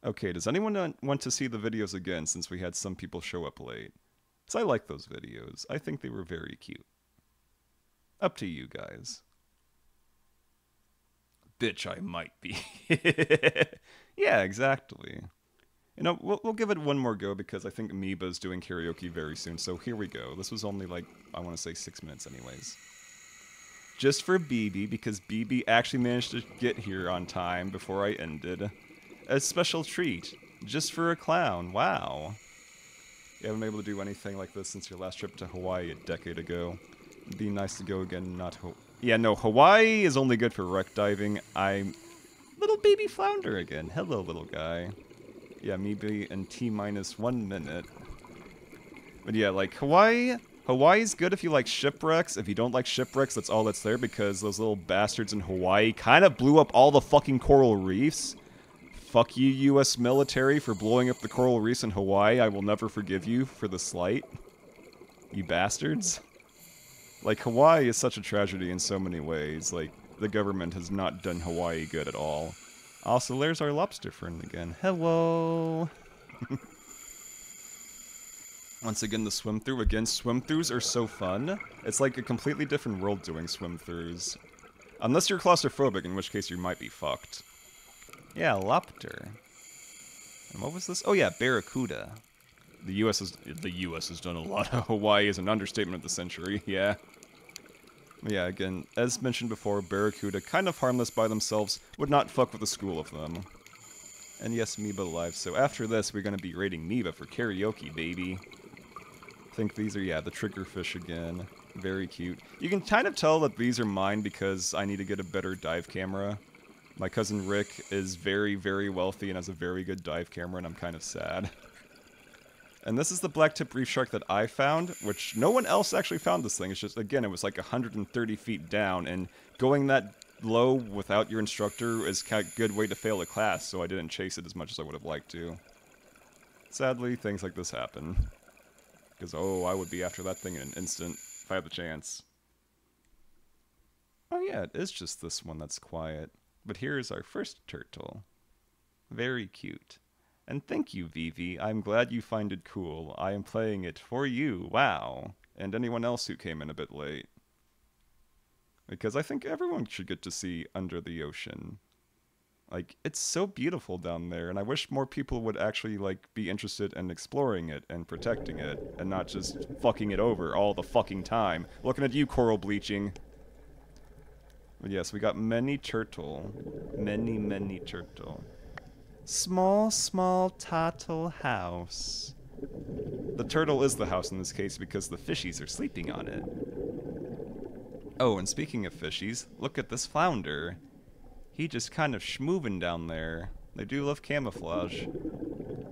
Okay, does anyone want to see the videos again since we had some people show up late? Because I like those videos. I think they were very cute. Up to you guys. Bitch, I might be. Yeah, exactly. You know, we'll give it one more go because I think Amoeba's doing karaoke very soon. So here we go. This was only like, I want to say 6 minutes anyways. Just for BB, because BB actually managed to get here on time before I ended. A special treat. Just for a clown. Wow. You haven't been able to do anything like this since your last trip to Hawaii a decade ago. It'd be nice to go again, not Yeah, no, Hawaii is only good for wreck diving. I'm... Little baby flounder again. Hello, little guy. Yeah, maybe in T-1 minute. But yeah, like, Hawaii's good if you like shipwrecks. If you don't like shipwrecks, that's all that's there, because those little bastards in Hawaii kind of blew up all the fucking coral reefs. Fuck you, US military, for blowing up the coral reefs in Hawaii. I will never forgive you for the slight. You bastards. Like, Hawaii is such a tragedy in so many ways. Like, the government has not done Hawaii good at all. Also, there's our lobster friend again. Hello! Once again, the swim-through. Again, swim-throughs are so fun. It's like a completely different world doing swim-throughs. Unless you're claustrophobic, in which case you might be fucked. Yeah, lobster. And what was this? Oh yeah, barracuda. The U.S. has done a lot. Hawaii is an understatement of the century, yeah. Yeah, again, as mentioned before, barracuda, kind of harmless by themselves, would not fuck with a school of them. And yes, Meba alive, so after this, we're gonna be rating Meba for karaoke, baby. I think these are, yeah, the triggerfish again. Very cute. You can kind of tell that these are mine because I need to get a better dive camera. My cousin Rick is very, very wealthy and has a very good dive camera, and I'm kind of sad. And this is the blacktip reef shark that I found, which no one else actually found this thing. It's just, again, it was like 130 feet down, and going that low without your instructor is a good way to fail a class, so I didn't chase it as much as I would have liked to. Sadly, things like this happen. Because, oh, I would be after that thing in an instant, if I had the chance. Oh yeah, it is just this one that's quiet. But here's our first turtle. Very cute. And thank you, Vivi. I'm glad you find it cool. I am playing it for you. Wow. And anyone else who came in a bit late. Because I think everyone should get to see Under the Ocean. Like, it's so beautiful down there, and I wish more people would actually, like, be interested in exploring it and protecting it, and not just fucking it over all the fucking time. Looking at you, coral bleaching. But yes, we got many turtle. Many turtle. Small, small turtle house. The turtle is the house in this case because the fishies are sleeping on it. Oh, and speaking of fishies, look at this flounder. He just kind of schmoovin' down there. They do love camouflage.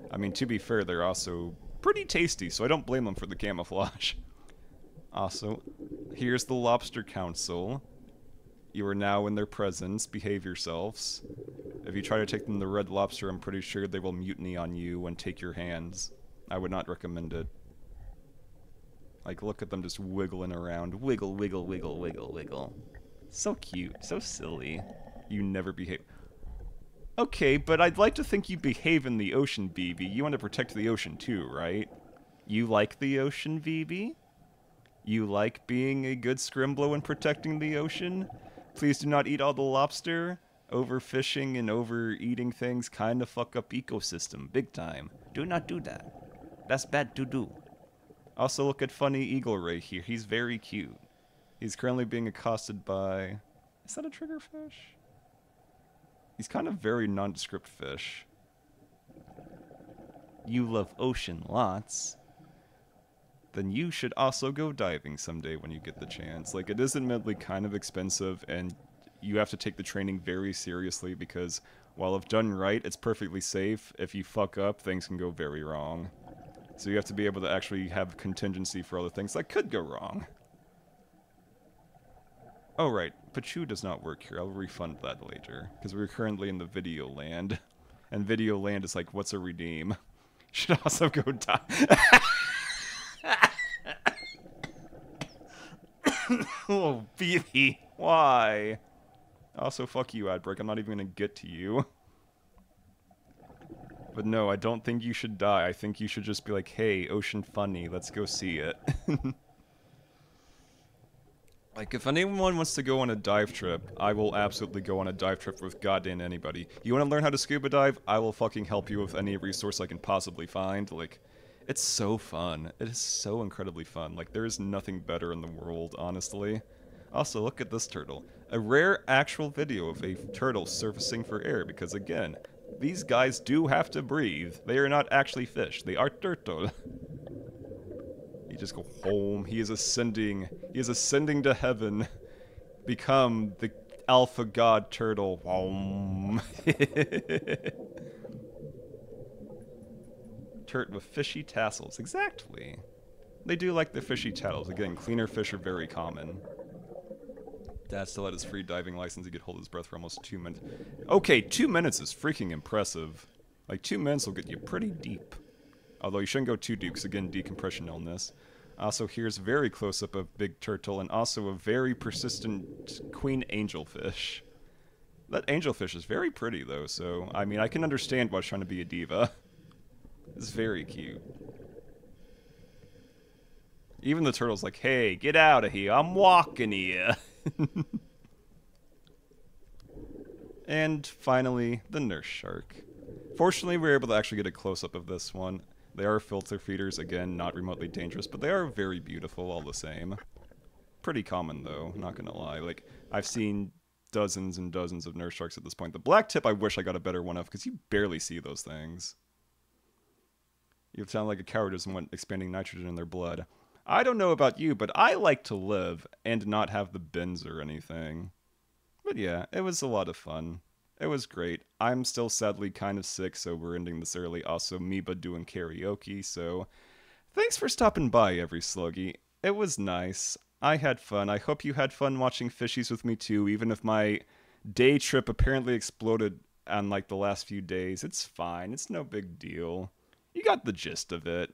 I mean, to be fair, they're also pretty tasty, so I don't blame them for the camouflage. Also, here's the Lobster Council. You are now in their presence. Behave yourselves. If you try to take them to Red Lobster, I'm pretty sure they will mutiny on you and take your hands. I would not recommend it. Like, look at them just wiggling around. Wiggle, wiggle, wiggle, wiggle, wiggle. So cute. So silly. You never behave. Okay, but I'd like to think you behave in the ocean, BB. You want to protect the ocean too, right? You like the ocean, BB? You like being a good scrimblow and protecting the ocean? Please do not eat all the lobster. Overfishing and overeating things kind of fuck up ecosystem, big time. Do not do that. That's bad to do. Also, look at funny Eagle Ray here. He's very cute. He's currently being accosted by... Is that a triggerfish? He's kind of very nondescript fish. You love ocean lots. Then you should also go diving someday when you get the chance. Like, it is admittedly kind of expensive, and you have to take the training very seriously because, while if done right, it's perfectly safe. If you fuck up, things can go very wrong. So you have to be able to actually have contingency for other things that could go wrong. Oh right, Pachu does not work here. I'll refund that later, because we're currently in the video land. And Video Land is like, what's a redeem? Should also go die. Oh, baby. Why? Also, fuck you, Adbreak. I'm not even gonna get to you. But no, I don't think you should die. I think you should just be like, hey, Ocean Funny, let's go see it. Like, if anyone wants to go on a dive trip, I will absolutely go on a dive trip with goddamn anybody. You want to learn how to scuba dive? I will fucking help you with any resource I can possibly find. Like, it's so fun. It is so incredibly fun. Like, there is nothing better in the world, honestly. Also, look at this turtle. A rare actual video of a turtle surfacing for air, because again, these guys do have to breathe. They are not actually fish. They are turtle. You just go home. He is ascending. He is ascending to heaven. Become the alpha god turtle. Turt with fishy tassels. Exactly. They do like the fishy tassels. Again, cleaner fish are very common. Dad still had his free diving license. He could hold his breath for almost 2 minutes. Okay, 2 minutes is freaking impressive. Like, 2 minutes will get you pretty deep. Although you shouldn't go too deep, because again, decompression illness. Also, here's very close-up of big turtle, and also a very persistent queen angelfish. That angelfish is very pretty, though, so, I mean, I can understand why it's trying to be a diva. It's very cute. Even the turtle's like, hey, get out of here, I'm walking here. And finally, the nurse shark. Fortunately, we were able to actually get a close-up of this one. They are filter feeders, again, not remotely dangerous, but they are very beautiful all the same. Pretty common, though, not gonna lie. Like, I've seen dozens and dozens of nurse sharks at this point. The black tip I wish I got a better one of, because you barely see those things. You sound like a coward doesn't want expanding nitrogen in their blood. I don't know about you, but I like to live and not have the bends or anything. But yeah, it was a lot of fun. It was great. I'm still sadly kind of sick, so we're ending this early. Also, Meba doing karaoke, so thanks for stopping by, every sluggy. It was nice. I had fun. I hope you had fun watching fishies with me too, even if my day trip apparently exploded on like the last few days. It's fine. It's no big deal. You got the gist of it.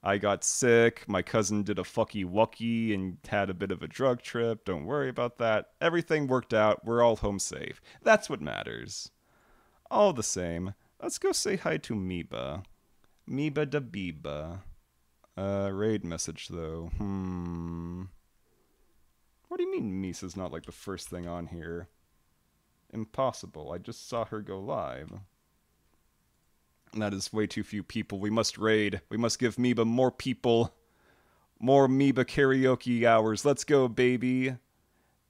I got sick, my cousin did a fucky wucky and had a bit of a drug trip, don't worry about that. Everything worked out, we're all home safe. That's what matters. All the same, let's go say hi to Meba. Meba da Biba. Raid message though, What do you mean Misa's not like the first thing on here? Impossible, I just saw her go live. That is way too few people. We must raid. We must give Meba more people. More Meba karaoke hours. Let's go, baby.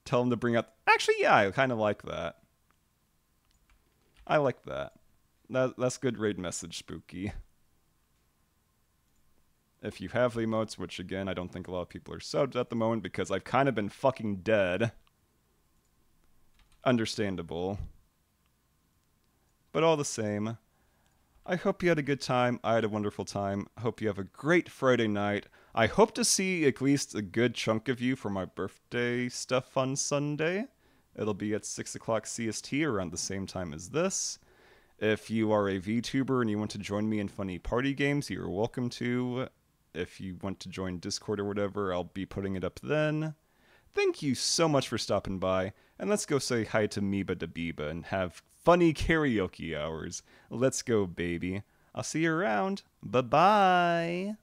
Tell him to bring out... Actually, yeah, I kind of like that. I like that. That's good raid message, Spooky. If you have the emotes, which again, I don't think a lot of people are subbed at the moment because I've kind of been fucking dead. Understandable. But all the same... I hope you had a good time. I had a wonderful time. I hope you have a great Friday night. I hope to see at least a good chunk of you for my birthday stuff on Sunday. It'll be at 6 o'clock CST around the same time as this. If you are a VTuber and you want to join me in funny party games, you're welcome to. If you want to join Discord or whatever, I'll be putting it up then. Thank you so much for stopping by, and let's go say hi to Meba da Biba and have funny karaoke hours. Let's go, baby. I'll see you around. Bye-bye.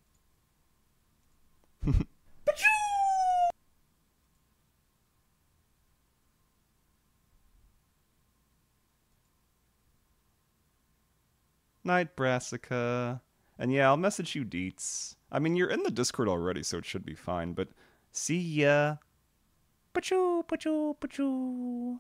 Night, Brassica. And yeah, I'll message you deets. I mean, you're in the Discord already, so it should be fine, but see ya. Pachoo, pachoo, pachoo.